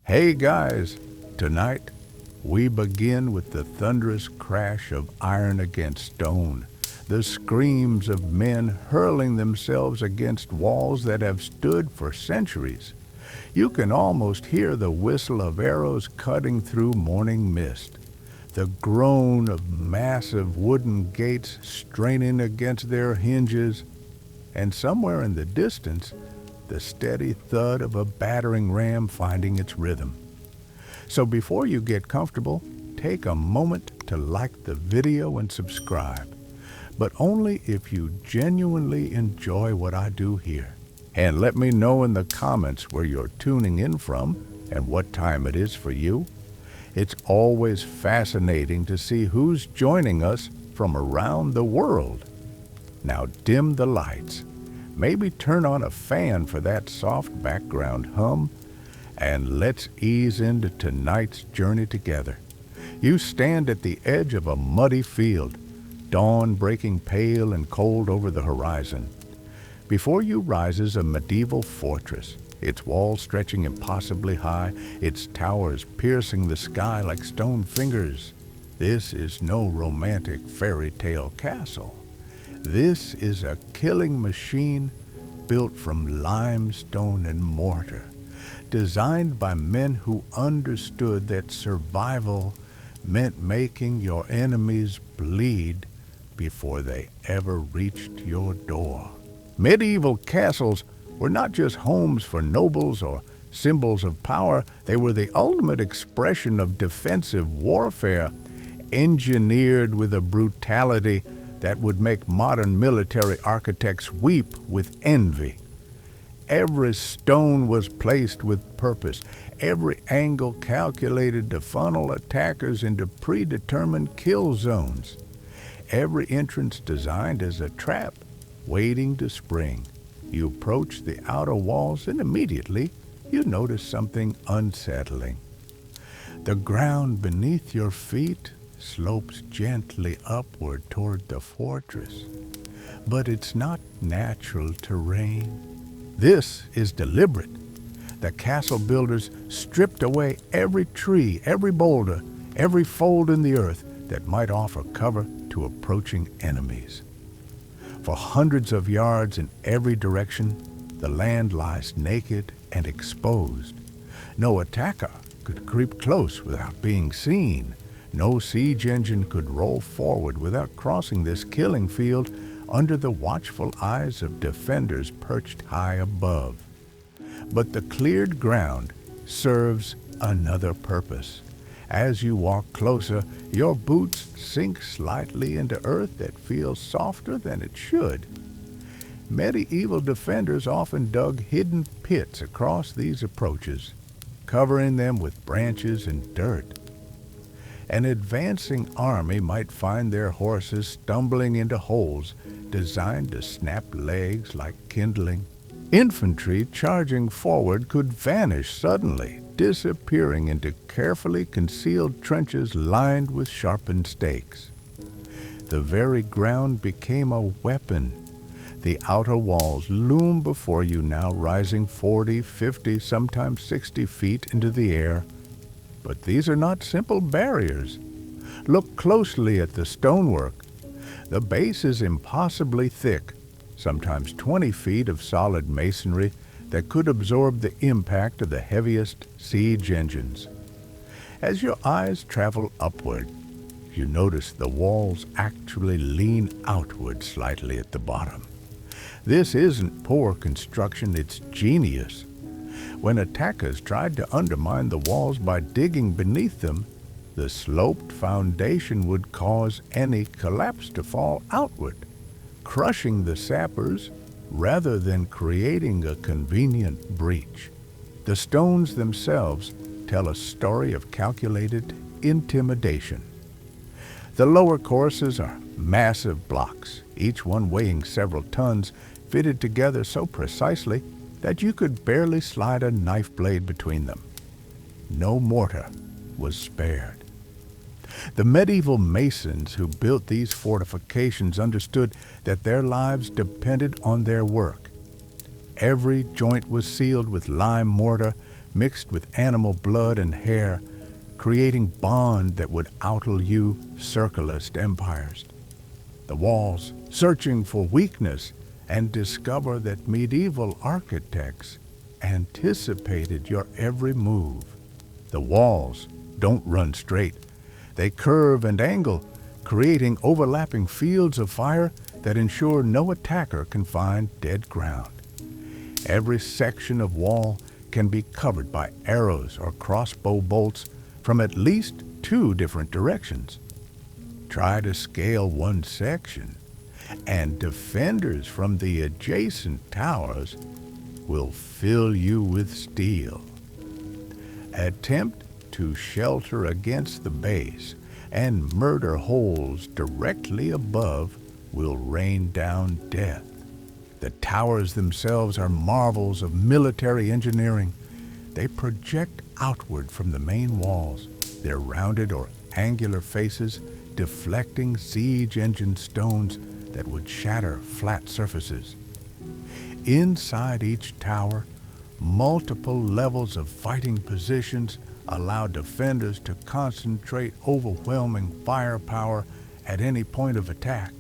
Hey guys, tonight we begin with the thunderous crash of iron against stone, the screams of men hurling themselves against walls that have stood for centuries. You can almost hear the whistle of arrows cutting through morning mist, the groan of massive wooden gates straining against their hinges, and somewhere in the distance, the steady thud of a battering ram finding its rhythm. So before you get comfortable, take a moment to like the video and subscribe, but only if you genuinely enjoy what I do here. And let me know in the comments where you're tuning in from and what time it is for you. It's always fascinating to see who's joining us from around the world. Now dim the lights. Maybe turn on a fan for that soft background hum, and let's ease into tonight's journey together. You stand at the edge of a muddy field, dawn breaking pale and cold over the horizon. Before you rises a medieval fortress, its walls stretching impossibly high, its towers piercing the sky like stone fingers. This is no romantic fairy tale castle. This is a killing machine built from limestone and mortar, designed by men who understood that survival meant making your enemies bleed before they ever reached your door. Medieval castles were not just homes for nobles or symbols of power, they were the ultimate expression of defensive warfare, engineered with a brutality that would make modern military architects weep with envy. Every stone was placed with purpose, every angle calculated to funnel attackers into predetermined kill zones, every entrance designed as a trap waiting to spring. You approach the outer walls and immediately you notice something unsettling. The ground beneath your feet slopes gently upward toward the fortress, but it's not natural terrain. This is deliberate. The castle builders stripped away every tree, every boulder, every fold in the earth that might offer cover to approaching enemies. For hundreds of yards in every direction, the land lies naked and exposed. No attacker could creep close without being seen. No siege engine could roll forward without crossing this killing field under the watchful eyes of defenders perched high above. But the cleared ground serves another purpose. As you walk closer, your boots sink slightly into earth that feels softer than it should. Medieval defenders often dug hidden pits across these approaches, covering them with branches and dirt. An advancing army might find their horses stumbling into holes designed to snap legs like kindling. Infantry charging forward could vanish suddenly, disappearing into carefully concealed trenches lined with sharpened stakes. The very ground became a weapon. The outer walls loom before you now, rising 40, 50, sometimes 60 feet into the air. But these are not simple barriers. Look closely at the stonework. The base is impossibly thick, sometimes 20 feet of solid masonry that could absorb the impact of the heaviest siege engines. As your eyes travel upward, you notice the walls actually lean outward slightly at the bottom. This isn't poor construction, it's genius. When attackers tried to undermine the walls by digging beneath them, the sloped foundation would cause any collapse to fall outward, crushing the sappers rather than creating a convenient breach. The stones themselves tell a story of calculated intimidation. The lower courses are massive blocks, each one weighing several tons, fitted together so precisely that you could barely slide a knife blade between them. No mortar was spared. The medieval masons who built these fortifications understood that their lives depended on their work. Every joint was sealed with lime mortar, mixed with animal blood and hair, creating bond that would outlive circleist empires. The walls, searching for weakness, and discover that medieval architects anticipated your every move. The walls don't run straight. They curve and angle, creating overlapping fields of fire that ensure no attacker can find dead ground. Every section of wall can be covered by arrows or crossbow bolts from at least 2 different directions. Try to scale one section, and defenders from the adjacent towers will fill you with steel. Attempt to shelter against the base, and murder holes directly above will rain down death. The towers themselves are marvels of military engineering. They project outward from the main walls, their rounded or angular faces deflecting siege engine stones that would shatter flat surfaces. Inside each tower, multiple levels of fighting positions allow defenders to concentrate overwhelming firepower at any point of attack.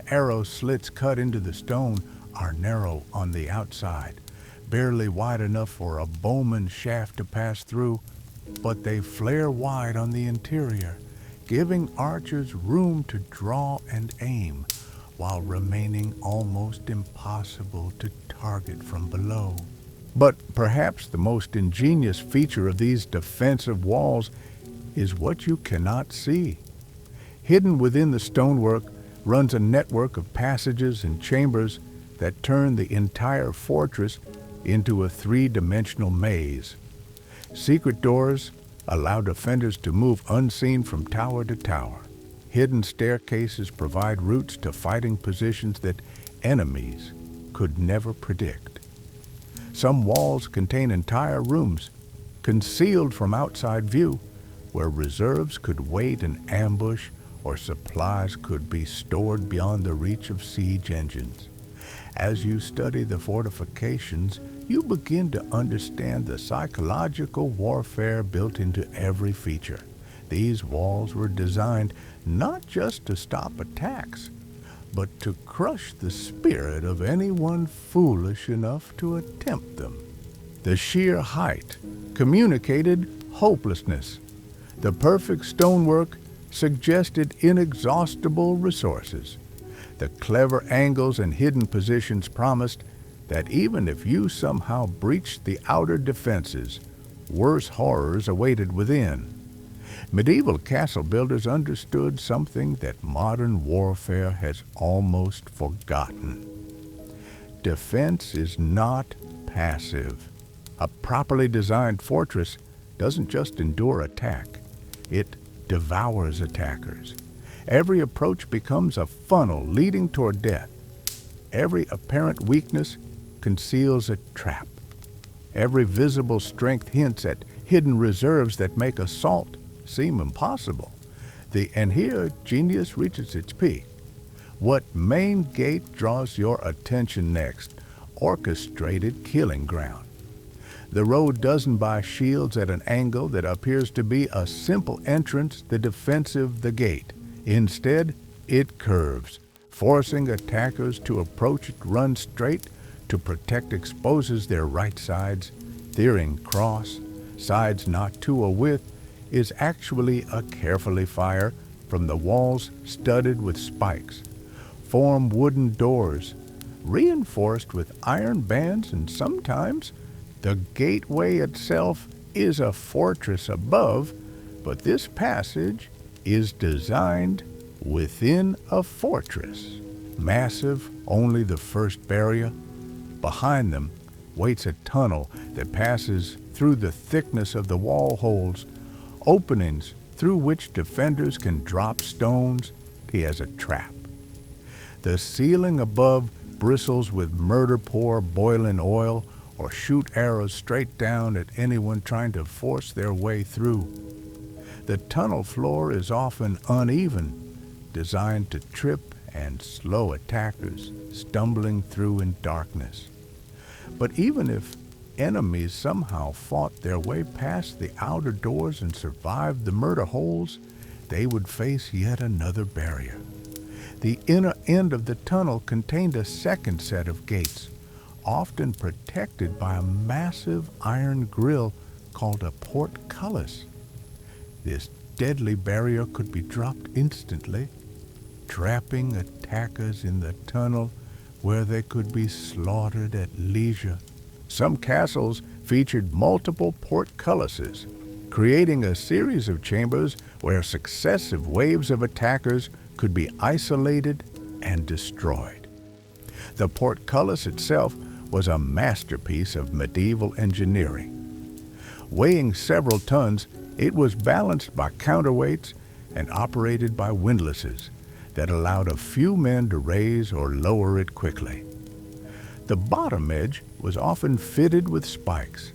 Arrow slits cut into the stone are narrow on the outside, barely wide enough for a bowman's shaft to pass through, but they flare wide on the interior, giving archers room to draw and aim while remaining almost impossible to target from below. But perhaps the most ingenious feature of these defensive walls is what you cannot see. Hidden within the stonework runs a network of passages and chambers that turn the entire fortress into a 3-dimensional maze. Secret doors allow defenders to move unseen from tower to tower. Hidden staircases provide routes to fighting positions that enemies could never predict. Some walls contain entire rooms, concealed from outside view, where reserves could wait in ambush or supplies could be stored beyond the reach of siege engines. As you study the fortifications, you begin to understand the psychological warfare built into every feature. These walls were designed not just to stop attacks, but to crush the spirit of anyone foolish enough to attempt them. The sheer height communicated hopelessness. The perfect stonework suggested inexhaustible resources. The clever angles and hidden positions promised that even if you somehow breached the outer defenses, worse horrors awaited within. Medieval castle builders understood something that modern warfare has almost forgotten. Defense is not passive. A properly designed fortress doesn't just endure attack, it devours attackers. Every approach becomes a funnel leading toward death. Every apparent weakness conceals a trap. Every visible strength hints at hidden reserves that make assault seem impossible. And here genius reaches its peak. What main gate draws your attention next? Orchestrated killing ground. The road doesn't buy shields at an angle that appears to be a simple entrance, the defensive, the gate. Instead, it curves, forcing attackers to approach it run straight. To protect exposes their right sides. Theoring cross, sides not to or with, is actually a carefully fire from the walls studded with spikes. Form wooden doors, reinforced with iron bands, and sometimes the gateway itself is a fortress above, but this passage is designed within a fortress. Massive, only the first barrier. Behind them waits a tunnel that passes through the thickness of the wall holes, openings through which defenders can drop stones as a trap. The ceiling above bristles with murder pour boiling oil or shoot arrows straight down at anyone trying to force their way through. The tunnel floor is often uneven, designed to trip and slow attackers stumbling through in darkness. But even if enemies somehow fought their way past the outer doors and survived the murder holes, they would face yet another barrier. The inner end of the tunnel contained a second set of gates, often protected by a massive iron grill called a portcullis. This deadly barrier could be dropped instantly, trapping attackers in the tunnel where they could be slaughtered at leisure. Some castles featured multiple portcullises, creating a series of chambers where successive waves of attackers could be isolated and destroyed. The portcullis itself was a masterpiece of medieval engineering. Weighing several tons, it was balanced by counterweights and operated by windlasses that allowed a few men to raise or lower it quickly. The bottom edge was often fitted with spikes,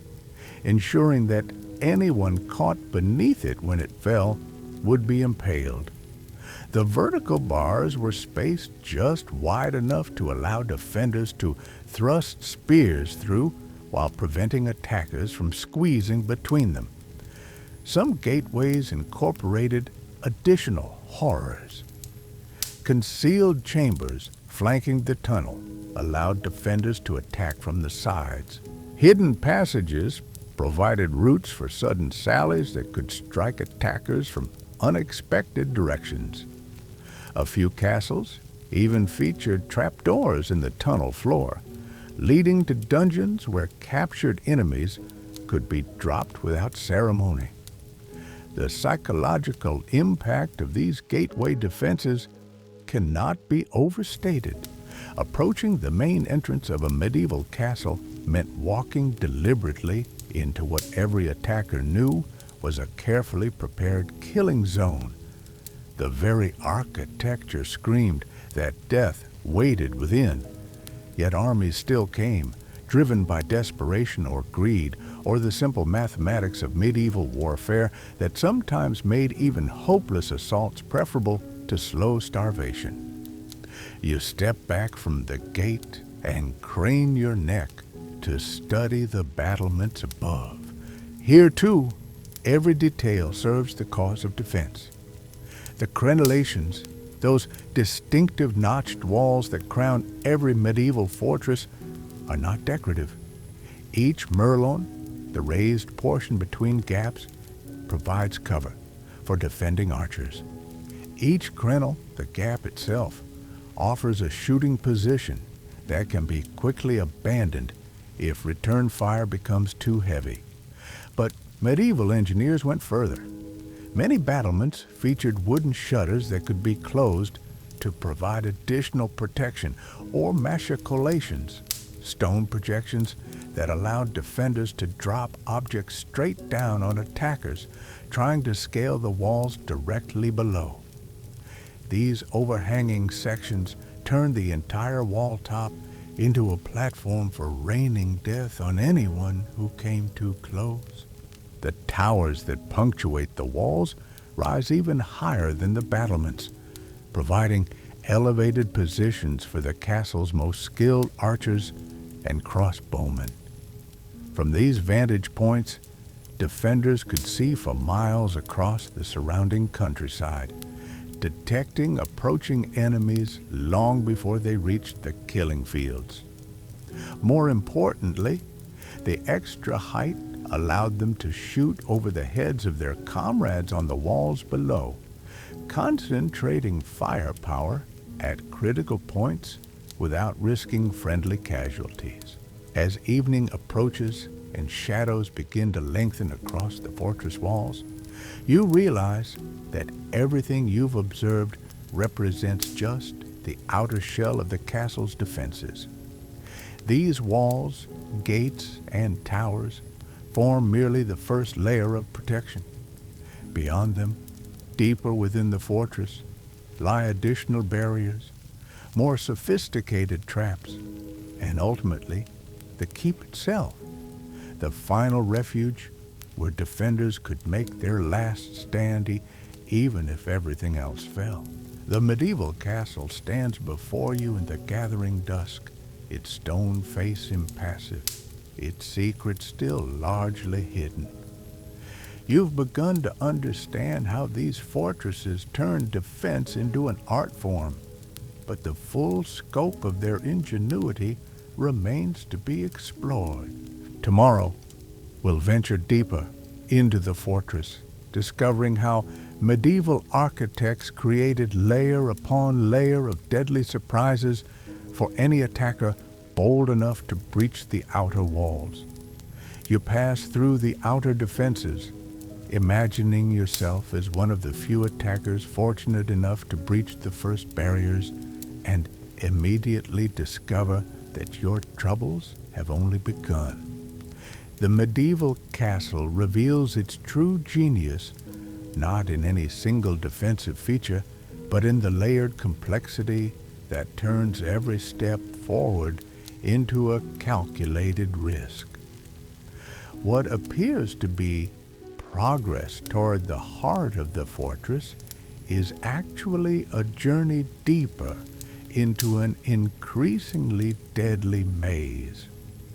ensuring that anyone caught beneath it when it fell would be impaled. The vertical bars were spaced just wide enough to allow defenders to thrust spears through while preventing attackers from squeezing between them. Some gateways incorporated additional horrors. Concealed chambers flanking the tunnel allowed defenders to attack from the sides. Hidden passages provided routes for sudden sallies that could strike attackers from unexpected directions. A few castles even featured trapdoors in the tunnel floor, leading to dungeons where captured enemies could be dropped without ceremony. The psychological impact of these gateway defenses cannot be overstated. Approaching the main entrance of a medieval castle meant walking deliberately into what every attacker knew was a carefully prepared killing zone. The very architecture screamed that death waited within. Yet armies still came, driven by desperation or greed, or the simple mathematics of medieval warfare that sometimes made even hopeless assaults preferable to slow starvation. You step back from the gate and crane your neck to study the battlements above. Here, too, every detail serves the cause of defense. The crenellations, those distinctive notched walls that crown every medieval fortress, are not decorative. Each merlon, the raised portion between gaps, provides cover for defending archers. Each crenel, the gap itself, offers a shooting position that can be quickly abandoned if return fire becomes too heavy. But medieval engineers went further. Many battlements featured wooden shutters that could be closed to provide additional protection, or machicolations, stone projections that allowed defenders to drop objects straight down on attackers trying to scale the walls directly below. These overhanging sections turned the entire wall top into a platform for raining death on anyone who came too close. The towers that punctuate the walls rise even higher than the battlements, providing elevated positions for the castle's most skilled archers and crossbowmen. From these vantage points, defenders could see for miles across the surrounding countryside, detecting approaching enemies long before they reached the killing fields. More importantly, the extra height allowed them to shoot over the heads of their comrades on the walls below, concentrating firepower at critical points without risking friendly casualties. As evening approaches and shadows begin to lengthen across the fortress walls, you realize that everything you've observed represents just the outer shell of the castle's defenses. These walls, gates, and towers form merely the first layer of protection. Beyond them, deeper within the fortress, lie additional barriers, more sophisticated traps, and ultimately, the keep itself, the final refuge where defenders could make their last stand even if everything else fell. The medieval castle stands before you in the gathering dusk, its stone face impassive, its secrets still largely hidden. You've begun to understand how these fortresses turn defense into an art form, but the full scope of their ingenuity remains to be explored. Tomorrow, we'll venture deeper into the fortress, discovering how medieval architects created layer upon layer of deadly surprises for any attacker bold enough to breach the outer walls. You pass through the outer defenses, imagining yourself as one of the few attackers fortunate enough to breach the first barriers, and immediately discover that your troubles have only begun. The medieval castle reveals its true genius not in any single defensive feature, but in the layered complexity that turns every step forward into a calculated risk. What appears to be progress toward the heart of the fortress is actually a journey deeper into an increasingly deadly maze.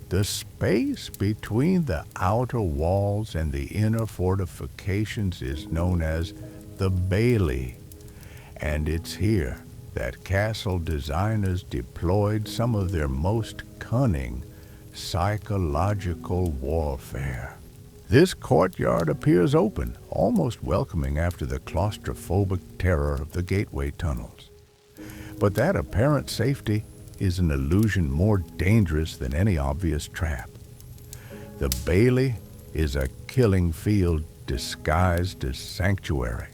The space between the outer walls and the inner fortifications is known as the Bailey, and it's here that castle designers deployed some of their most cunning psychological warfare. This courtyard appears open, almost welcoming after the claustrophobic terror of the gateway tunnels. But that apparent safety is an illusion more dangerous than any obvious trap. The Bailey is a killing field disguised as sanctuary,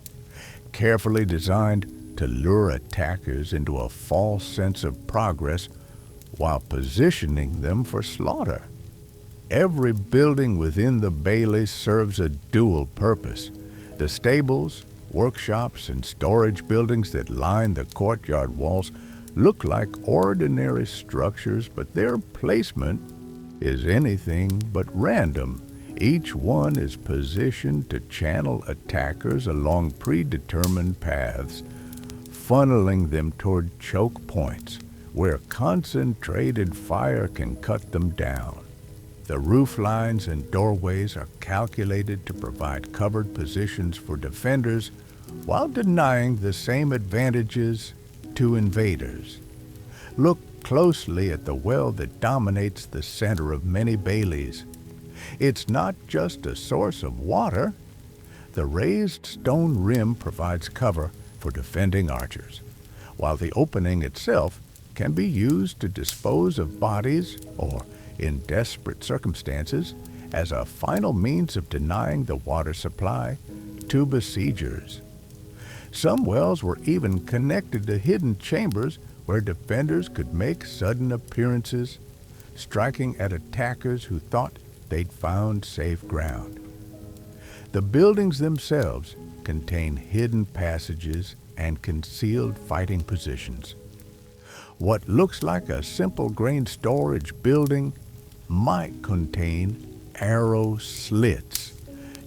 carefully designed to lure attackers into a false sense of progress while positioning them for slaughter. Every building within the Bailey serves a dual purpose. The stables, workshops, and storage buildings that line the courtyard walls look like ordinary structures, but their placement is anything but random. Each one is positioned to channel attackers along predetermined paths, funneling them toward choke points where concentrated fire can cut them down. The roof lines and doorways are calculated to provide covered positions for defenders while denying the same advantages to invaders. Look closely at the well that dominates the center of many Baileys. It's not just a source of water. The raised stone rim provides cover for defending archers, while the opening itself can be used to dispose of bodies or, in desperate circumstances, as a final means of denying the water supply to besiegers. Some wells were even connected to hidden chambers where defenders could make sudden appearances, striking at attackers who thought they'd found safe ground. The buildings themselves contain hidden passages and concealed fighting positions. What looks like a simple grain storage building might contain arrow slits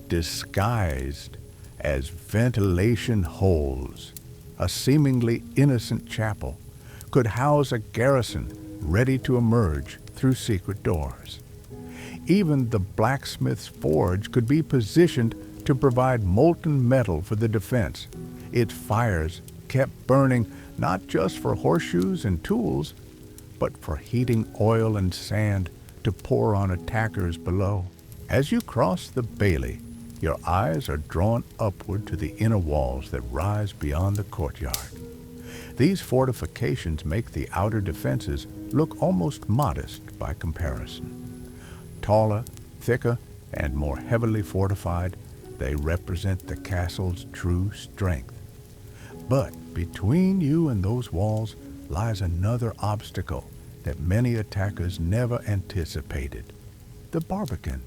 disguised as ventilation holes. A seemingly innocent chapel could house a garrison ready to emerge through secret doors. Even the blacksmith's forge could be positioned to provide molten metal for the defense. Its fires kept burning not just for horseshoes and tools, but for heating oil and sand to pour on attackers below. As you cross the Bailey, your eyes are drawn upward to the inner walls that rise beyond the courtyard. These fortifications make the outer defenses look almost modest by comparison. Taller, thicker, and more heavily fortified, they represent the castle's true strength. But between you and those walls lies another obstacle that many attackers never anticipated: the barbican.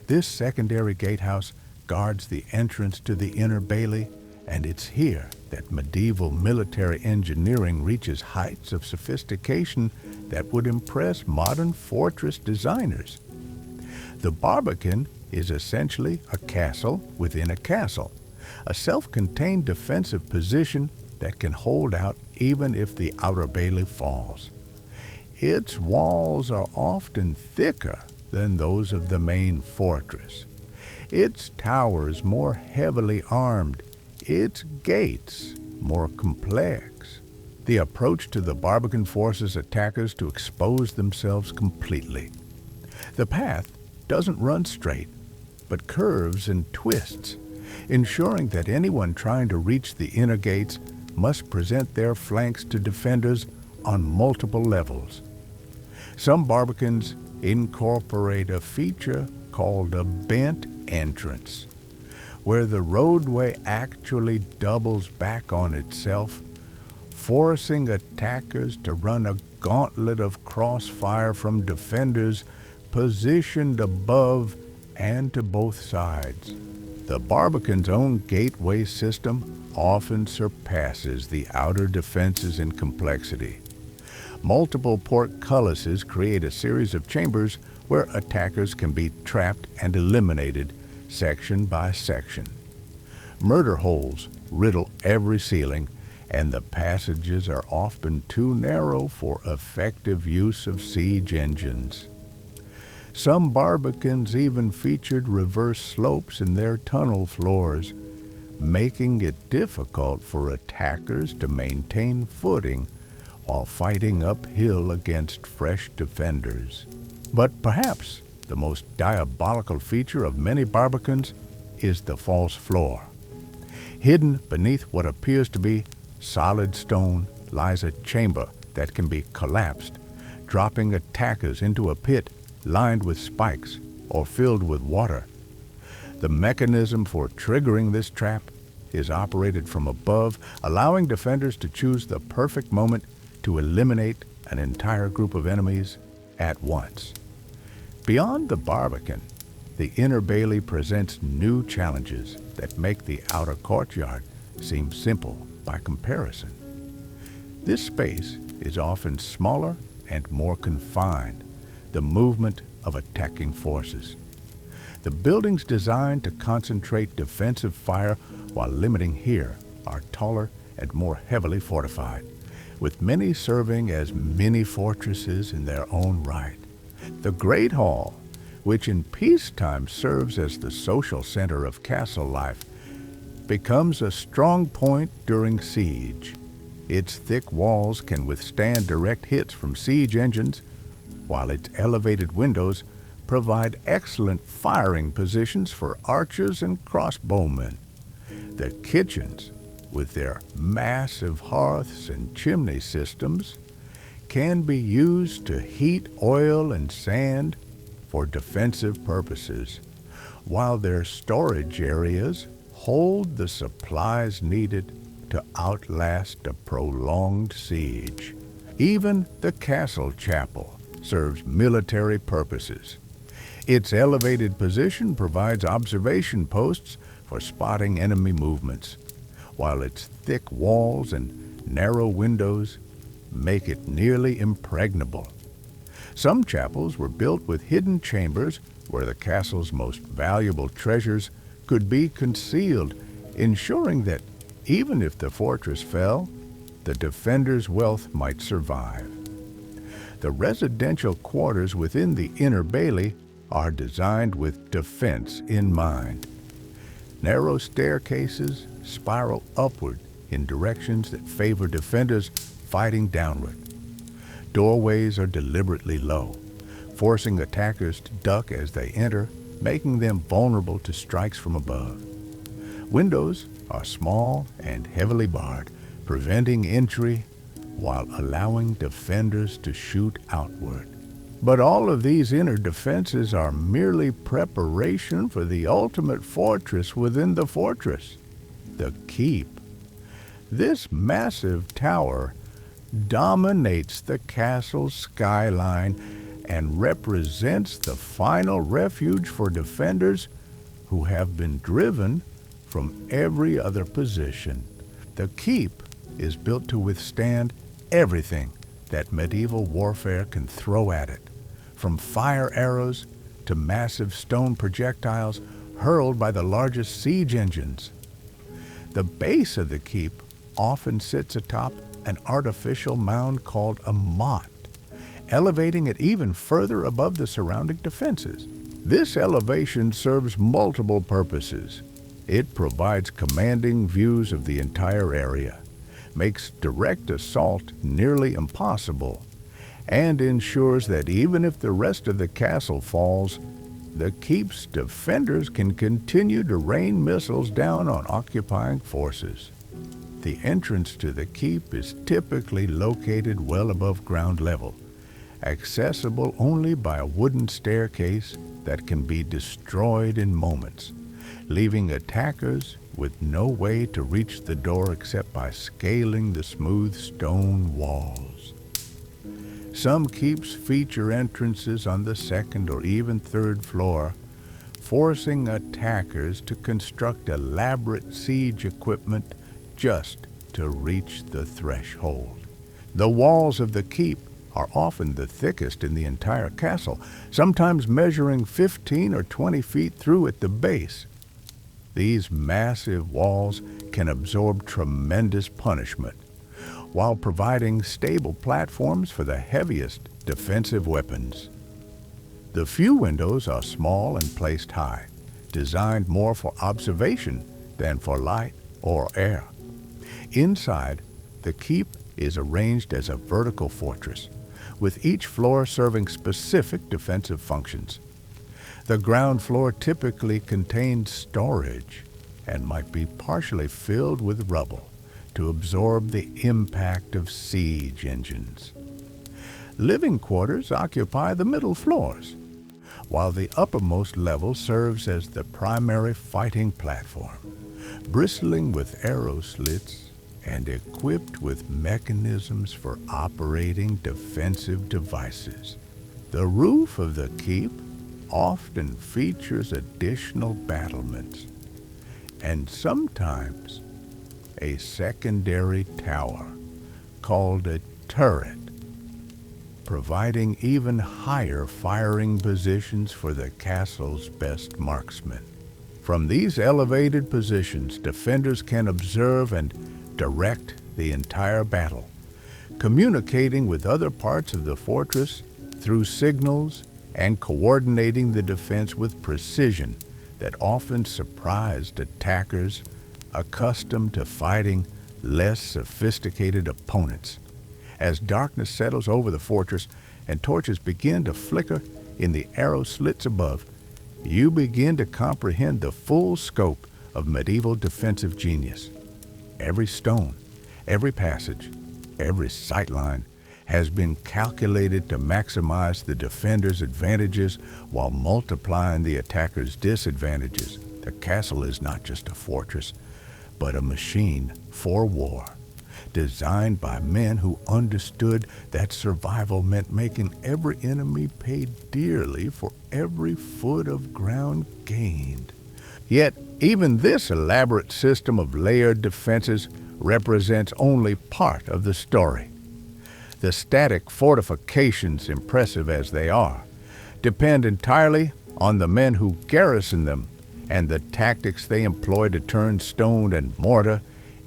This secondary gatehouse guards the entrance to the inner Bailey, and it's here that medieval military engineering reaches heights of sophistication that would impress modern fortress designers. The barbican is essentially a castle within a castle, a self-contained defensive position that can hold out even if the outer Bailey falls. Its walls are often thicker than those of the main fortress, its towers more heavily armed, its gates more complex. The approach to the Barbican forces attackers to expose themselves completely. The path doesn't run straight, but curves and twists, ensuring that anyone trying to reach the inner gates must present their flanks to defenders on multiple levels. Some Barbicans incorporate a feature called a bent entrance, where the roadway actually doubles back on itself, forcing attackers to run a gauntlet of crossfire from defenders positioned above and to both sides. The Barbican's own gateway system often surpasses the outer defenses in complexity. Multiple portcullises create a series of chambers where attackers can be trapped and eliminated section by section. Murder holes riddle every ceiling, and the passages are often too narrow for effective use of siege engines. Some Barbicans even featured reverse slopes in their tunnel floors, making it difficult for attackers to maintain footing while fighting uphill against fresh defenders. But perhaps the most diabolical feature of many Barbicans is the false floor. Hidden beneath what appears to be solid stone lies a chamber that can be collapsed, dropping attackers into a pit lined with spikes or filled with water. The mechanism for triggering this trap is operated from above, allowing defenders to choose the perfect moment to eliminate an entire group of enemies at once. Beyond the Barbican, the inner bailey presents new challenges that make the outer courtyard seem simple by comparison. This space is often smaller and more confined, the movement of attacking forces. The buildings designed to concentrate defensive fire while limiting here are taller and more heavily fortified, with many serving as mini fortresses in their own right. The Great Hall, which in peacetime serves as the social center of castle life, becomes a strong point during siege. Its thick walls can withstand direct hits from siege engines, while its elevated windows provide excellent firing positions for archers and crossbowmen. The kitchens, with their massive hearths and chimney systems, can be used to heat oil and sand for defensive purposes, while their storage areas hold the supplies needed to outlast a prolonged siege. Even the castle chapel serves military purposes. Its elevated position provides observation posts for spotting enemy movements, while its thick walls and narrow windows make it nearly impregnable. Some chapels were built with hidden chambers where the castle's most valuable treasures could be concealed, ensuring that even if the fortress fell, the defenders' wealth might survive. The residential quarters within the inner bailey are designed with defense in mind. Narrow staircases spiral upward in directions that favor defenders fighting downward. Doorways are deliberately low, forcing attackers to duck as they enter, making them vulnerable to strikes from above. Windows are small and heavily barred, preventing entry while allowing defenders to shoot outward. But all of these inner defenses are merely preparation for the ultimate fortress within the fortress, the keep. This massive tower dominates the castle's skyline and represents the final refuge for defenders who have been driven from every other position. The keep is built to withstand everything that medieval warfare can throw at it, from fire arrows to massive stone projectiles hurled by the largest siege engines. The base of the keep often sits atop an artificial mound called a motte, elevating it even further above the surrounding defenses. This elevation serves multiple purposes. It provides commanding views of the entire area, makes direct assault nearly impossible, and ensures that even if the rest of the castle falls, the keep's defenders can continue to rain missiles down on occupying forces. The entrance to the keep is typically located well above ground level, accessible only by a wooden staircase that can be destroyed in moments, leaving attackers with no way to reach the door except by scaling the smooth stone walls. Some keeps feature entrances on the second or even third floor, forcing attackers to construct elaborate siege equipment just to reach the threshold. The walls of the keep are often the thickest in the entire castle, sometimes measuring 15 or 20 feet through at the base. These massive walls can absorb tremendous punishment, while providing stable platforms for the heaviest defensive weapons. The few windows are small and placed high, designed more for observation than for light or air. Inside, the keep is arranged as a vertical fortress, with each floor serving specific defensive functions. The ground floor typically contains storage and might be partially filled with rubble to absorb the impact of siege engines. Living quarters occupy the middle floors, while the uppermost level serves as the primary fighting platform, bristling with arrow slits and equipped with mechanisms for operating defensive devices. The roof of the keep often features additional battlements, and sometimes a secondary tower called a turret, providing even higher firing positions for the castle's best marksmen. From these elevated positions, defenders can observe and direct the entire battle, communicating with other parts of the fortress through signals and coordinating the defense with precision that often surprised attackers accustomed to fighting less sophisticated opponents. As darkness settles over the fortress and torches begin to flicker in the arrow slits above, you begin to comprehend the full scope of medieval defensive genius. Every stone, every passage, every sightline has been calculated to maximize the defender's advantages while multiplying the attacker's disadvantages. The castle is not just a fortress, but a machine for war, designed by men who understood that survival meant making every enemy pay dearly for every foot of ground gained. Yet, even this elaborate system of layered defenses represents only part of the story. The static fortifications, impressive as they are, depend entirely on the men who garrison them and the tactics they employ to turn stone and mortar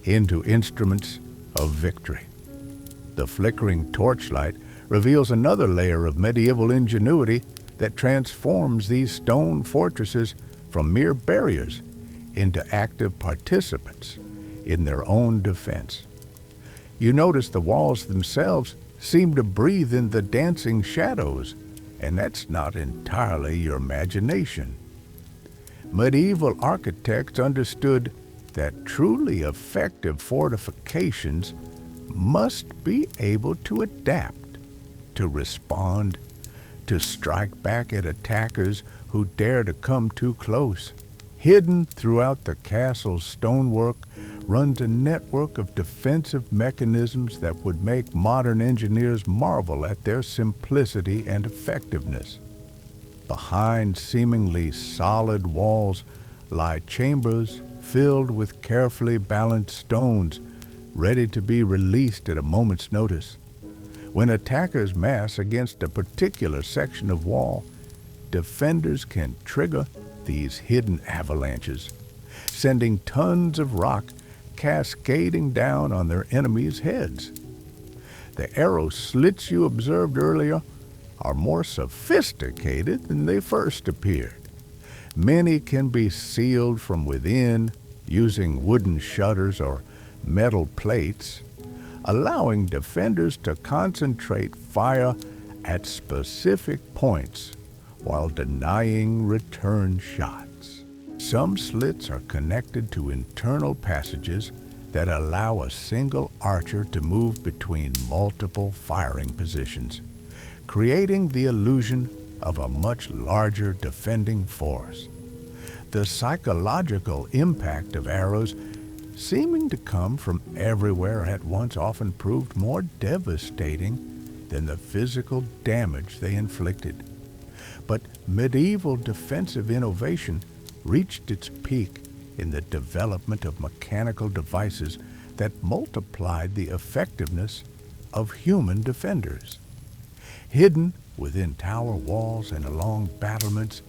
into instruments of victory. The flickering torchlight reveals another layer of medieval ingenuity that transforms these stone fortresses from mere barriers into active participants in their own defense. You notice the walls themselves seem to breathe in the dancing shadows, and that's not entirely your imagination. Medieval architects understood that truly effective fortifications must be able to adapt, to respond, to strike back at attackers who dare to come too close. Hidden throughout the castle's stonework runs a network of defensive mechanisms that would make modern engineers marvel at their simplicity and effectiveness. Behind seemingly solid walls lie chambers filled with carefully balanced stones, ready to be released at a moment's notice. When attackers mass against a particular section of wall, defenders can trigger these hidden avalanches, sending tons of rock cascading down on their enemies' heads. The arrow slits you observed earlier are more sophisticated than they first appeared. Many can be sealed from within using wooden shutters or metal plates, allowing defenders to concentrate fire at specific points while denying return shots. Some slits are connected to internal passages that allow a single archer to move between multiple firing positions, creating the illusion of a much larger defending force. The psychological impact of arrows seeming to come from everywhere at once often proved more devastating than the physical damage they inflicted. But medieval defensive innovation reached its peak in the development of mechanical devices that multiplied the effectiveness of human defenders. Hidden within tower walls and along battlements,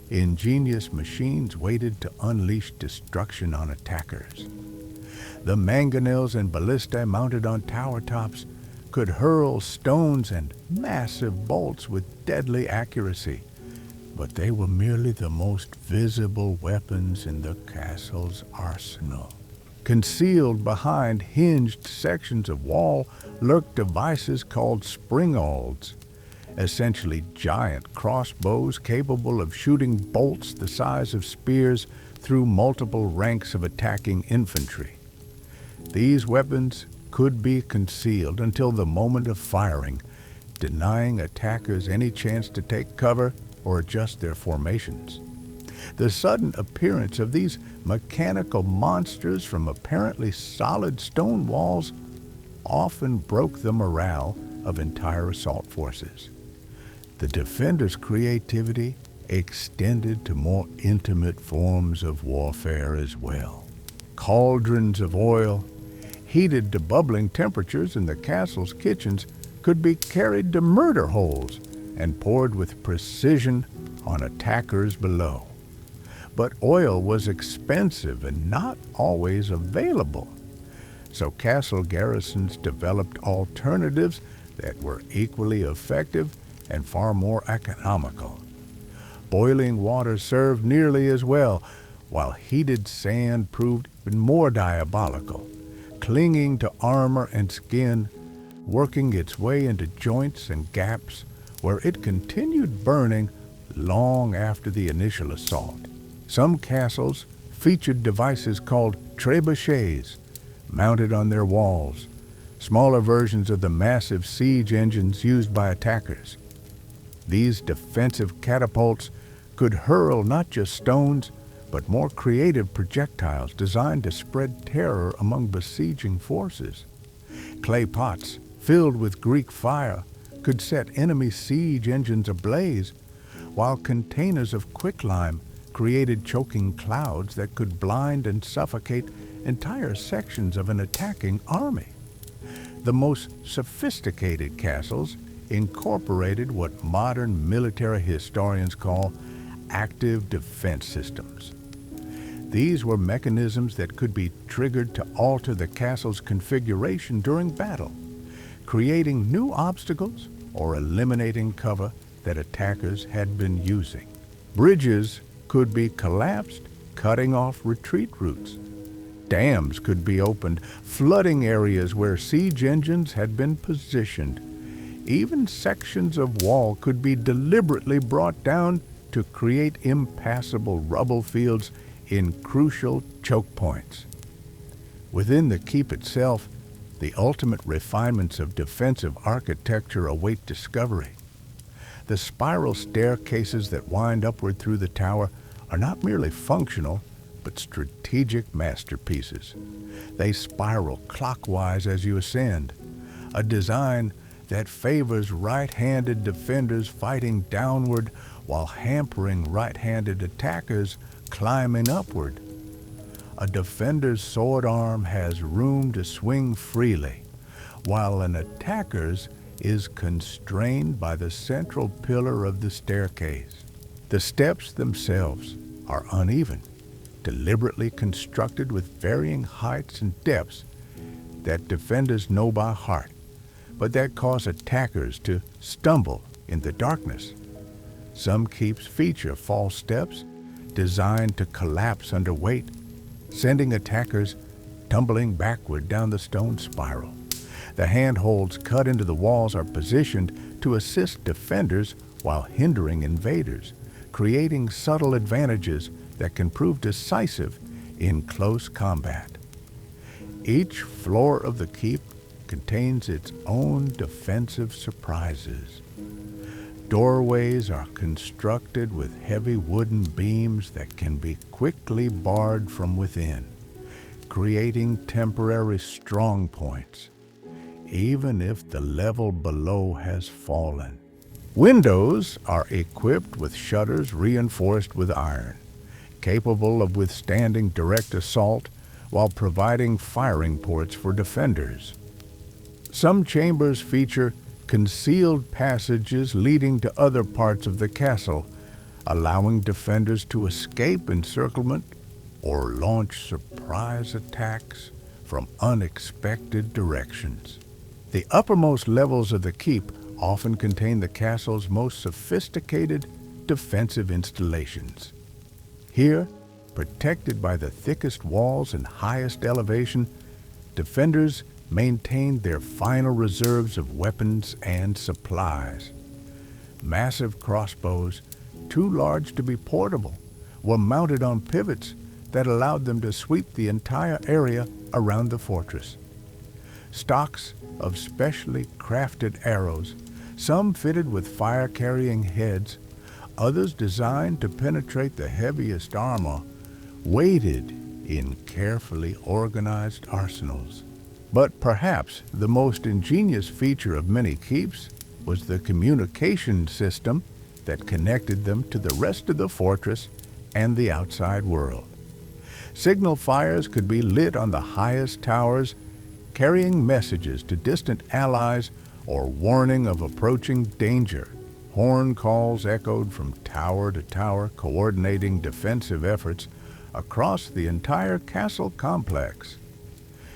ingenious machines waited to unleash destruction on attackers. The mangonels and ballistae mounted on tower tops could hurl stones and massive bolts with deadly accuracy, but they were merely the most visible weapons in the castle's arsenal. Concealed behind hinged sections of wall lurked devices called springalds, essentially giant crossbows capable of shooting bolts the size of spears through multiple ranks of attacking infantry. These weapons could be concealed until the moment of firing, denying attackers any chance to take cover or adjust their formations. The sudden appearance of these mechanical monsters from apparently solid stone walls often broke the morale of entire assault forces. The defenders' creativity extended to more intimate forms of warfare as well. Cauldrons of oil, heated to bubbling temperatures in the castle's kitchens, could be carried to murder holes and poured with precision on attackers below. But oil was expensive and not always available, so castle garrisons developed alternatives that were equally effective and far more economical. Boiling water served nearly as well, while heated sand proved even more diabolical, clinging to armor and skin, working its way into joints and gaps where it continued burning long after the initial assault. Some castles featured devices called trebuchets mounted on their walls, smaller versions of the massive siege engines used by attackers. These defensive catapults could hurl not just stones, but more creative projectiles designed to spread terror among besieging forces. Clay pots filled with Greek fire could set enemy siege engines ablaze, while containers of quicklime created choking clouds that could blind and suffocate entire sections of an attacking army. The most sophisticated castles incorporated what modern military historians call active defense systems. These were mechanisms that could be triggered to alter the castle's configuration during battle, creating new obstacles or eliminating cover that attackers had been using. Bridges could be collapsed, cutting off retreat routes. Dams could be opened, flooding areas where siege engines had been positioned. Even sections of wall could be deliberately brought down to create impassable rubble fields in crucial choke points. Within the keep itself, the ultimate refinements of defensive architecture await discovery. The spiral staircases that wind upward through the tower are not merely functional, but strategic masterpieces. They spiral clockwise as you ascend, a design that favors right-handed defenders fighting downward while hampering right-handed attackers climbing upward. A defender's sword arm has room to swing freely, while an attacker's is constrained by the central pillar of the staircase. The steps themselves are uneven, deliberately constructed with varying heights and depths that defenders know by heart, but that cause attackers to stumble in the darkness. Some keeps feature false steps designed to collapse under weight, sending attackers tumbling backward down the stone spiral. The handholds cut into the walls are positioned to assist defenders while hindering invaders, creating subtle advantages that can prove decisive in close combat. Each floor of the keep contains its own defensive surprises. Doorways are constructed with heavy wooden beams that can be quickly barred from within, creating temporary strong points, even if the level below has fallen. Windows are equipped with shutters reinforced with iron, capable of withstanding direct assault while providing firing ports for defenders. Some chambers feature concealed passages leading to other parts of the castle, allowing defenders to escape encirclement or launch surprise attacks from unexpected directions. The uppermost levels of the keep often contain the castle's most sophisticated defensive installations. Here, protected by the thickest walls and highest elevation, defenders maintained their final reserves of weapons and supplies. Massive crossbows, too large to be portable, were mounted on pivots that allowed them to sweep the entire area around the fortress. Stocks of specially crafted arrows, some fitted with fire-carrying heads, others designed to penetrate the heaviest armor, waited in carefully organized arsenals. But perhaps the most ingenious feature of many keeps was the communication system that connected them to the rest of the fortress and the outside world. Signal fires could be lit on the highest towers, carrying messages to distant allies or warning of approaching danger. Horn calls echoed from tower to tower, coordinating defensive efforts across the entire castle complex.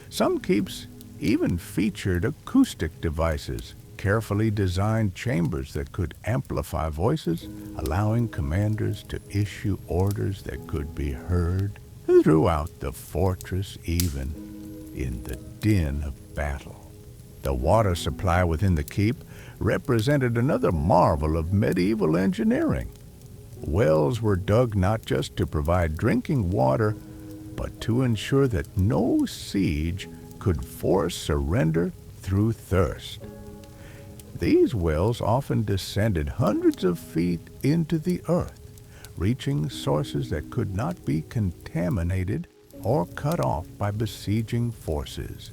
Some keeps even featured acoustic devices, carefully designed chambers that could amplify voices, allowing commanders to issue orders that could be heard throughout the fortress, even in the din of battle. The water supply within the keep represented another marvel of medieval engineering. Wells were dug not just to provide drinking water, but to ensure that no siege could force surrender through thirst. These wells often descended hundreds of feet into the earth, reaching sources that could not be contaminated or cut off by besieging forces.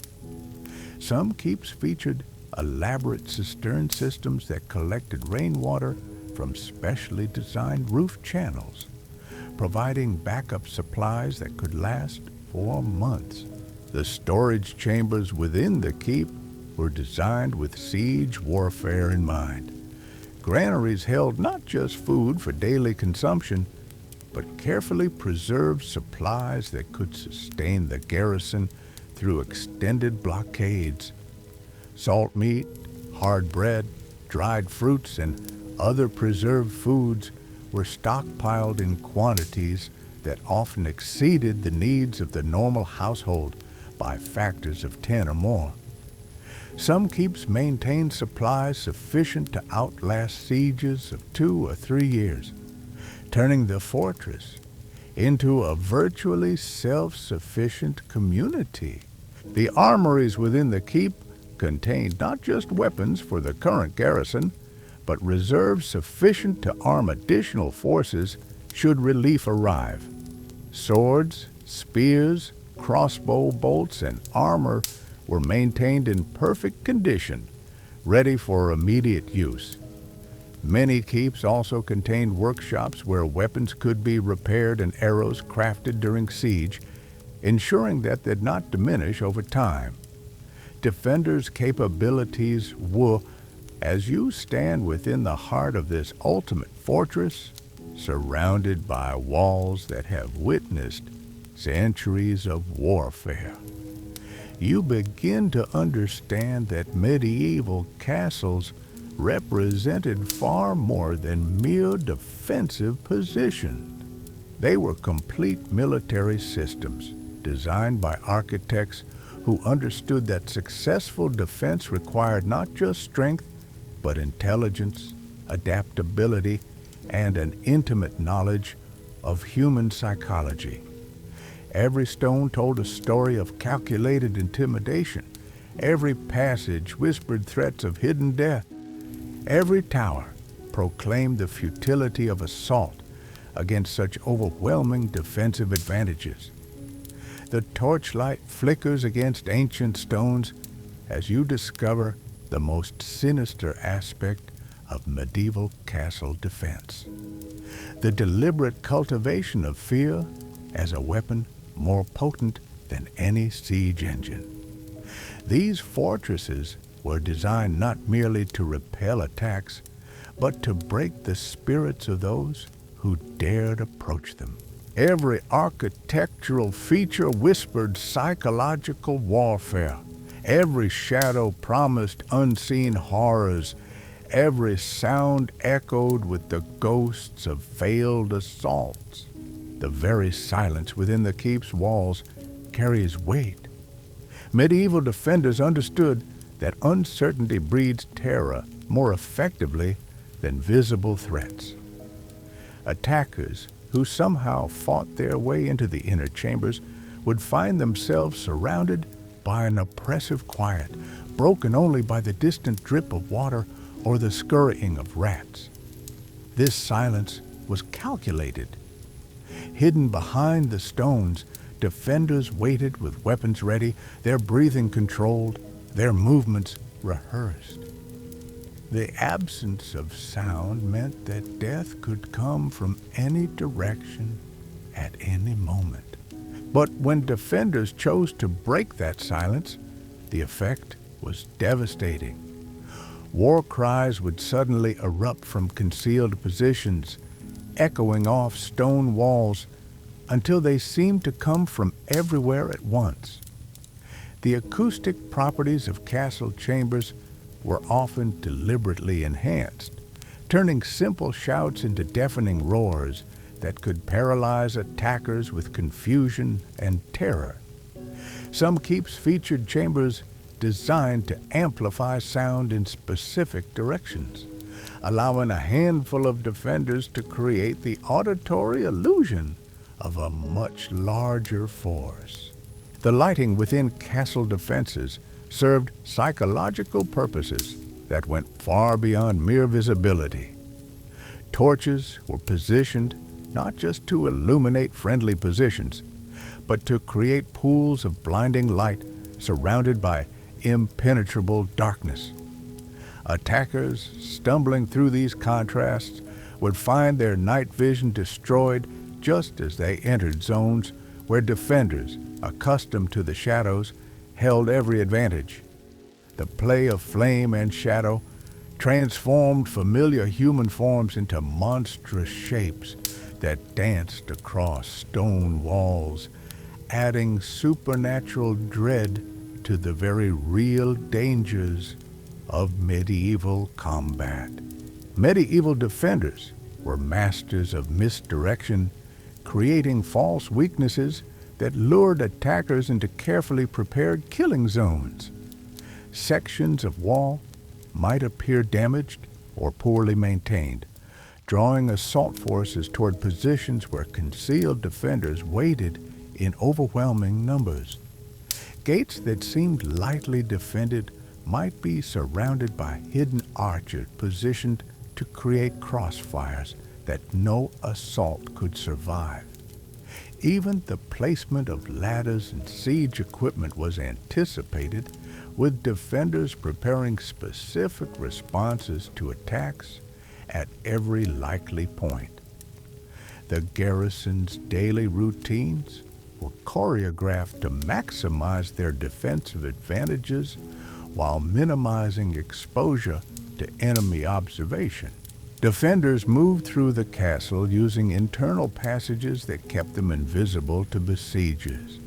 Some keeps featured elaborate cistern systems that collected rainwater from specially designed roof channels, providing backup supplies that could last for months. The storage chambers within the keep were designed with siege warfare in mind. Granaries held not just food for daily consumption, but carefully preserved supplies that could sustain the garrison through extended blockades. Salt meat, hard bread, dried fruits, and other preserved foods were stockpiled in quantities that often exceeded the needs of the normal household by factors of 10 or more. Some keeps maintained supplies sufficient to outlast sieges of 2 or 3 years, turning the fortress into a virtually self-sufficient community. The armories within the keep contained not just weapons for the current garrison, but reserves sufficient to arm additional forces should relief arrive. Swords, spears, crossbow bolts, and armor were maintained in perfect condition, ready for immediate use. Many keeps also contained workshops where weapons could be repaired and arrows crafted during siege, ensuring that they did not diminish over time. Defenders' capabilities were, as you stand within the heart of this ultimate fortress, surrounded by walls that have witnessed centuries of warfare. you begin to understand that medieval castles represented far more than mere defensive positions. They were complete military systems designed by architects who understood that successful defense required not just strength, but intelligence, adaptability, and an intimate knowledge of human psychology. Every stone told a story of calculated intimidation. Every passage whispered threats of hidden death. Every tower proclaimed the futility of assault against such overwhelming defensive advantages. The torchlight flickers against ancient stones as you discover the most sinister aspect of medieval castle defense: the deliberate cultivation of fear as a weapon more potent than any siege engine. These fortresses were designed not merely to repel attacks, but to break the spirits of those who dared approach them. Every architectural feature whispered psychological warfare. Every shadow promised unseen horrors. Every sound echoed with the ghosts of failed assaults. The very silence within the keep's walls carries weight. Medieval defenders understood that uncertainty breeds terror more effectively than visible threats. Attackers who somehow fought their way into the inner chambers would find themselves surrounded by an oppressive quiet, broken only by the distant drip of water or the scurrying of rats. This silence was calculated. Hidden behind the stones, defenders waited with weapons ready, their breathing controlled, their movements rehearsed. The absence of sound meant that death could come from any direction at any moment. But when defenders chose to break that silence, the effect was devastating. War cries would suddenly erupt from concealed positions, echoing off stone walls until they seemed to come from everywhere at once. The acoustic properties of castle chambers were often deliberately enhanced, turning simple shouts into deafening roars that could paralyze attackers with confusion and terror. Some keeps featured chambers designed to amplify sound in specific directions, allowing a handful of defenders to create the auditory illusion of a much larger force. The lighting within castle defenses served psychological purposes that went far beyond mere visibility. Torches were positioned not just to illuminate friendly positions, but to create pools of blinding light surrounded by impenetrable darkness. Attackers stumbling through these contrasts would find their night vision destroyed just as they entered zones where defenders, accustomed to the shadows, held every advantage. The play of flame and shadow transformed familiar human forms into monstrous shapes that danced across stone walls, adding supernatural dread to the very real dangers of medieval combat. Medieval defenders were masters of misdirection, creating false weaknesses that lured attackers into carefully prepared killing zones. Sections of wall might appear damaged or poorly maintained, drawing assault forces toward positions where concealed defenders waited in overwhelming numbers. Gates that seemed lightly defended might be surrounded by hidden archers positioned to create crossfires that no assault could survive. Even the placement of ladders and siege equipment was anticipated, with defenders preparing specific responses to attacks at every likely point. The garrison's daily routines were choreographed to maximize their defensive advantages while minimizing exposure to enemy observation. Defenders moved through the castle using internal passages that kept them invisible to besiegers,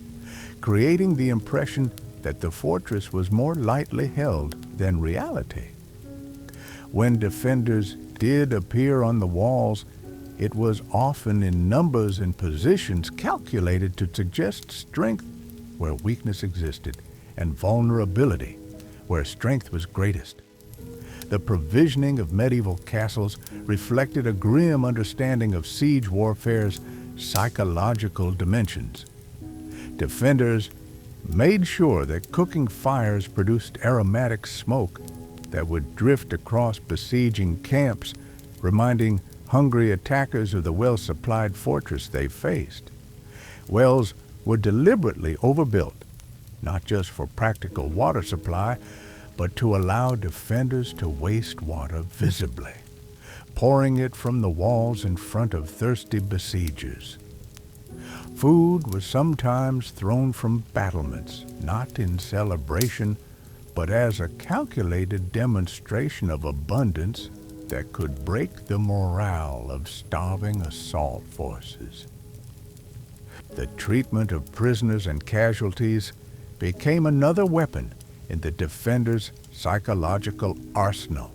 creating the impression that the fortress was more lightly held than reality. When defenders did appear on the walls, it was often in numbers and positions calculated to suggest strength where weakness existed and vulnerability where strength was greatest. The provisioning of medieval castles reflected a grim understanding of siege warfare's psychological dimensions. Defenders made sure that cooking fires produced aromatic smoke that would drift across besieging camps, reminding hungry attackers of the well-supplied fortress they faced. Wells were deliberately overbuilt, not just for practical water supply, but to allow defenders to waste water visibly, pouring it from the walls in front of thirsty besiegers. Food was sometimes thrown from battlements, not in celebration, but as a calculated demonstration of abundance that could break the morale of starving assault forces. The treatment of prisoners and casualties became another weapon in the defenders' psychological arsenal.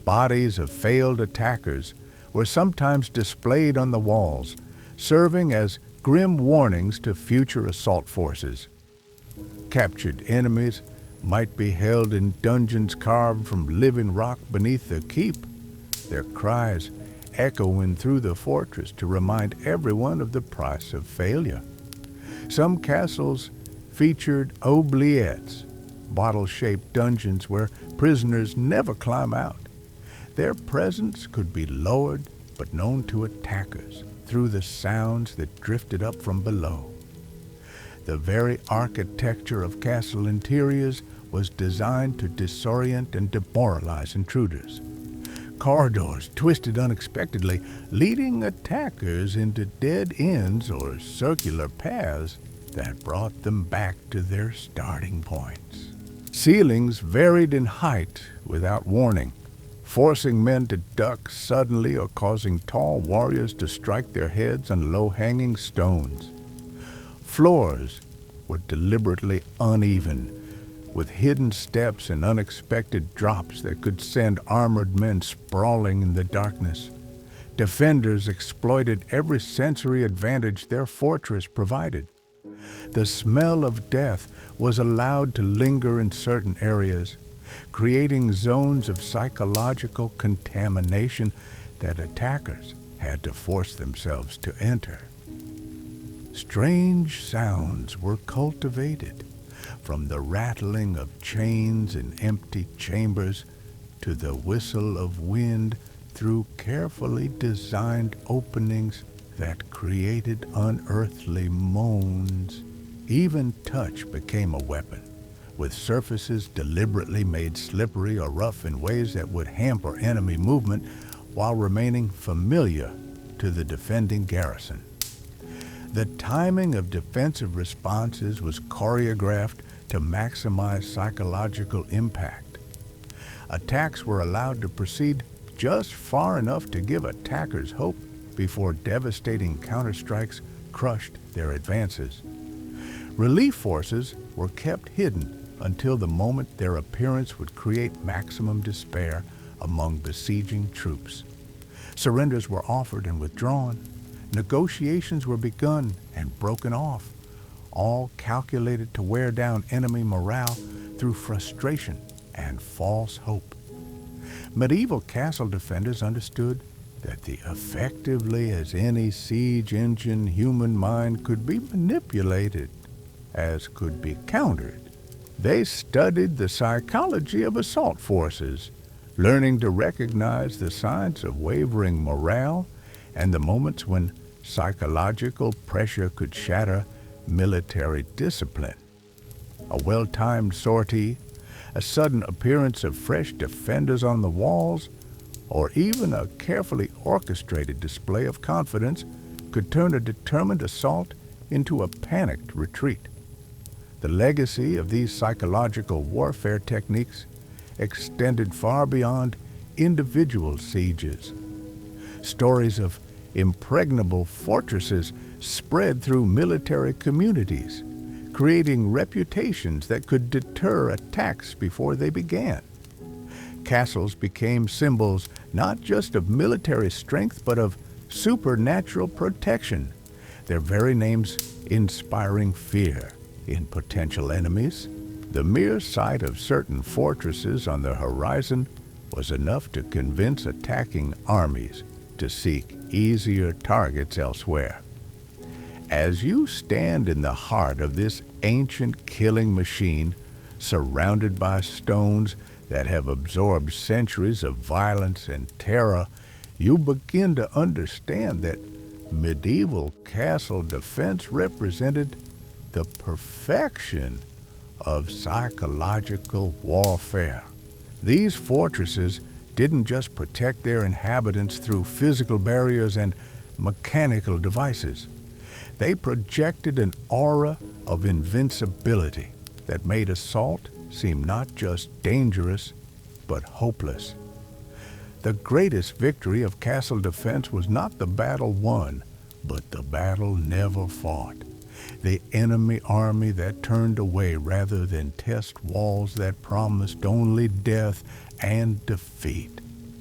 Bodies of failed attackers were sometimes displayed on the walls, serving as grim warnings to future assault forces. Captured enemies might be held in dungeons carved from living rock beneath the keep, their cries echoing through the fortress to remind everyone of the price of failure. Some castles featured oubliettes, bottle-shaped dungeons where prisoners never climb out. Their presence could be lowered but known to attackers through the sounds that drifted up from below. The very architecture of castle interiors was designed to disorient and demoralize intruders. Corridors twisted unexpectedly, leading attackers into dead ends or circular paths that brought them back to their starting points. Ceilings varied in height without warning, forcing men to duck suddenly or causing tall warriors to strike their heads on low-hanging stones. Floors were deliberately uneven, with hidden steps and unexpected drops that could send armored men sprawling in the darkness. Defenders exploited every sensory advantage their fortress provided. The smell of death was allowed to linger in certain areas, creating zones of psychological contamination that attackers had to force themselves to enter. Strange sounds were cultivated, from the rattling of chains in empty chambers to the whistle of wind through carefully designed openings that created unearthly moans. Even touch became a weapon, with surfaces deliberately made slippery or rough in ways that would hamper enemy movement while remaining familiar to the defending garrison. The timing of defensive responses was choreographed to maximize psychological impact. Attacks were allowed to proceed just far enough to give attackers hope before devastating counterstrikes crushed their advances. Relief forces were kept hidden until the moment their appearance would create maximum despair among besieging troops. Surrenders were offered and withdrawn. Negotiations were begun and broken off, all calculated to wear down enemy morale through frustration and false hope. Medieval castle defenders understood that the effectively as any siege engine human mind could be manipulated, as could be countered. They studied the psychology of assault forces, learning to recognize the signs of wavering morale and the moments when psychological pressure could shatter military discipline. A well-timed sortie, a sudden appearance of fresh defenders on the walls, or even a carefully orchestrated display of confidence could turn a determined assault into a panicked retreat. The legacy of these psychological warfare techniques extended far beyond individual sieges. Stories of impregnable fortresses spread through military communities, creating reputations that could deter attacks before they began. Castles became symbols not just of military strength, but of supernatural protection, their very names inspiring fear in potential enemies. The mere sight of certain fortresses on the horizon was enough to convince attacking armies to seek easier targets elsewhere. As you stand in the heart of this ancient killing machine, surrounded by stones that have absorbed centuries of violence and terror, you begin to understand that medieval castle defense represented the perfection of psychological warfare. These fortresses didn't just protect their inhabitants through physical barriers and mechanical devices. They projected an aura of invincibility that made assault seem not just dangerous, but hopeless. The greatest victory of castle defense was not the battle won, but the battle never fought. The enemy army that turned away rather than test walls that promised only death and defeat.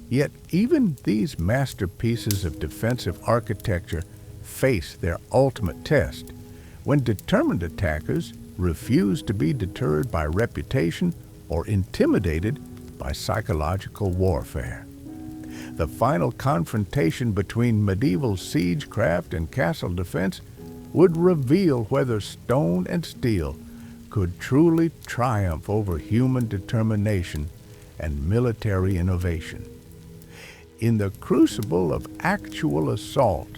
Yet even these masterpieces of defensive architecture face their ultimate test when determined attackers refuse to be deterred by reputation or intimidated by psychological warfare. The final confrontation between medieval siegecraft and castle defense would reveal whether stone and steel could truly triumph over human determination and military innovation. In the crucible of actual assault,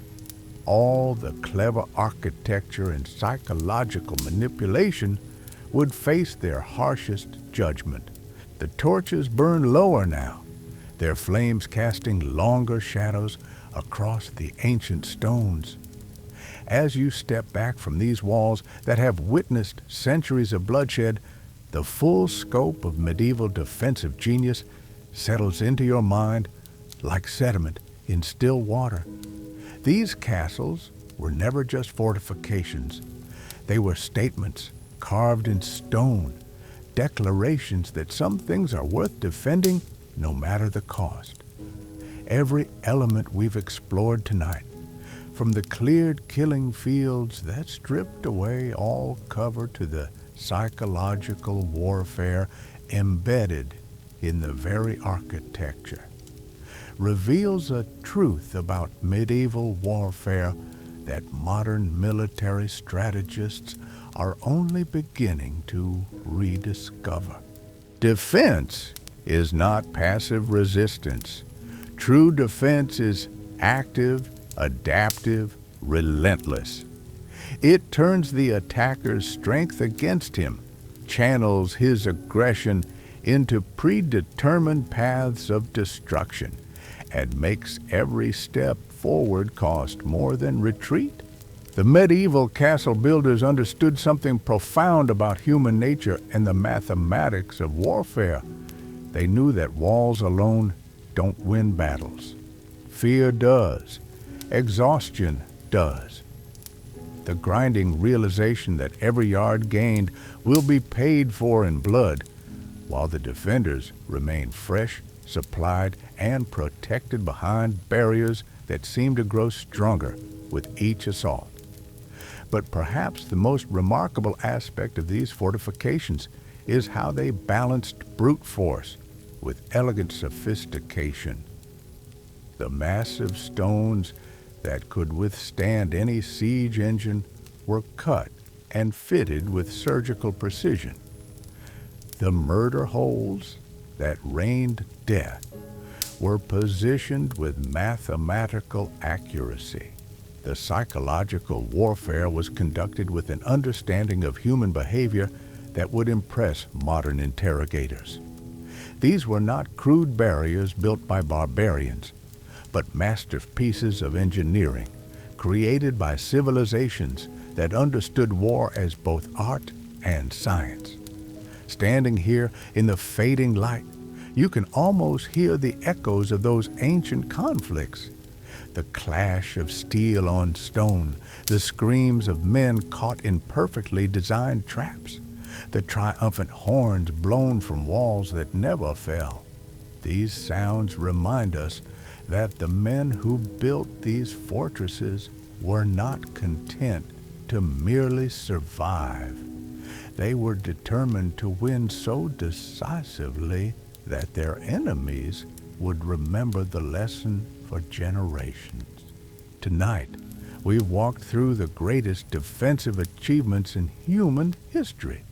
all the clever architecture and psychological manipulation would face their harshest judgment. The torches burn lower now, their flames casting longer shadows across the ancient stones. As you step back from these walls that have witnessed centuries of bloodshed, the full scope of medieval defensive genius settles into your mind like sediment in still water. These castles were never just fortifications. They were statements carved in stone, declarations that some things are worth defending no matter the cost. Every element we've explored tonight, from the cleared killing fields that stripped away all cover to the psychological warfare embedded in the very architecture, reveals a truth about medieval warfare that modern military strategists are only beginning to rediscover. Defense is not passive resistance. True defense is active, adaptive, relentless. It turns the attacker's strength against him, channels his aggression into predetermined paths of destruction, and makes every step forward cost more than retreat. The medieval castle builders understood something profound about human nature and the mathematics of warfare. They knew that walls alone don't win battles. Fear does. Exhaustion does. The grinding realization that every yard gained will be paid for in blood, while the defenders remain fresh, supplied, and protected behind barriers that seem to grow stronger with each assault. But perhaps the most remarkable aspect of these fortifications is how they balanced brute force with elegant sophistication. The massive stones that could withstand any siege engine were cut and fitted with surgical precision. The murder holes that rained death were positioned with mathematical accuracy. The psychological warfare was conducted with an understanding of human behavior that would impress modern interrogators. These were not crude barriers built by barbarians, but masterpieces of engineering created by civilizations that understood war as both art and science. Standing here in the fading light, you can almost hear the echoes of those ancient conflicts. The clash of steel on stone, the screams of men caught in perfectly designed traps, the triumphant horns blown from walls that never fell. These sounds remind us that the men who built these fortresses were not content to merely survive. They were determined to win so decisively that their enemies would remember the lesson for generations. Tonight, we've walked through the greatest defensive achievements in human history.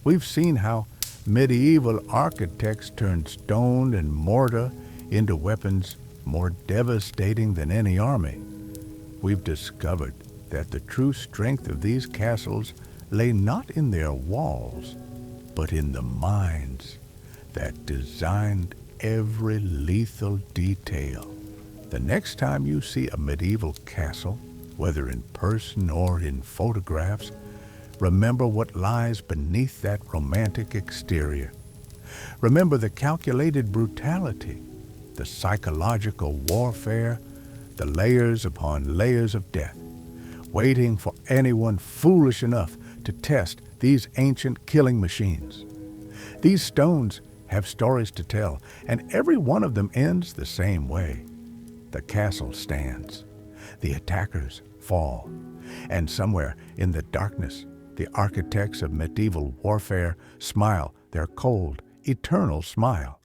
We've seen how medieval architects turned stone and mortar into weapons more devastating than any army. We've discovered that the true strength of these castles lay not in their walls, but in the minds that designed every lethal detail. The next time you see a medieval castle, whether in person or in photographs, remember what lies beneath that romantic exterior. Remember the calculated brutality, the psychological warfare, the layers upon layers of death, waiting for anyone foolish enough to test these ancient killing machines. These stones have stories to tell, and every one of them ends the same way. The castle stands, the attackers fall, and somewhere in the darkness, the architects of medieval warfare smile their cold, eternal smile.